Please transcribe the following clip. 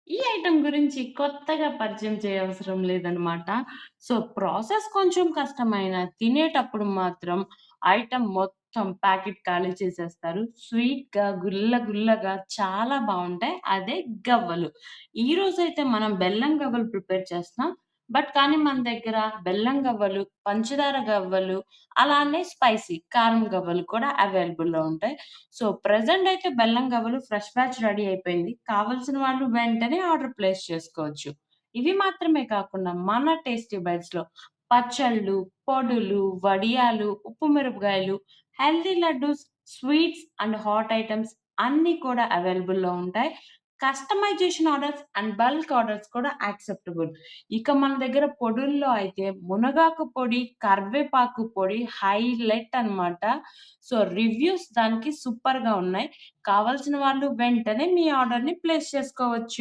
ఈ ఐటెమ్ గురించి కొత్తగా పరిచయం చేయవసరం లేదనమాట. ప్రాసెస్ కొంచెం కష్టమైన తినేటప్పుడు మాత్రం ఐటెమ్ మొత్తం ప్యాకెట్ ఖాళీ చేసేస్తారు. స్వీట్‌గా, గుల్లగా చాలా బావుంటాయి. అదే గవ్వలు. ఈరోజైతే మనం బెల్లం గవ్వలు ప్రిపేర్ చేస్తున్నాం. కానీ మన దగ్గర బెల్లం గవ్వలు, పంచదార గవ్వలు, అలానే స్పైసీ కారం గవ్వలు కూడా అవైలబుల్‌లో ఉంటాయి. ప్రెజెంట్ అయితే బెల్లం గవ్వలు ఫ్రెష్ బ్యాచ్ రెడీ అయిపోయింది. కావాల్సిన వాళ్ళు వెంటనే ఆర్డర్ ప్లేస్ చేసుకోవచ్చు. ఇవి మాత్రమే కాకుండా మన టేస్టీ బైట్స్‌లో పచ్చళ్ళు, పొడులు, వడియాలు, ఉప్పు మిరపకాయలు, healthy laddoos, sweets and hot items అన్నీ కూడా అవైలబుల్‌లో ఉంటాయి. Customization orders and bulk orders కూడా యాక్సెప్టబుల్. ఇక మన దగ్గర పొడుల్లో అయితే మునగాకు పొడి, కరివేపాకు పొడి హైలైట్ అన్నమాట. రివ్యూస్ దానికి సూపర్‌గా ఉన్నాయి. కావాల్సిన వాళ్ళు వెంటనే మీ ఆర్డర్‌ని ప్లేస్ చేసుకోవచ్చు.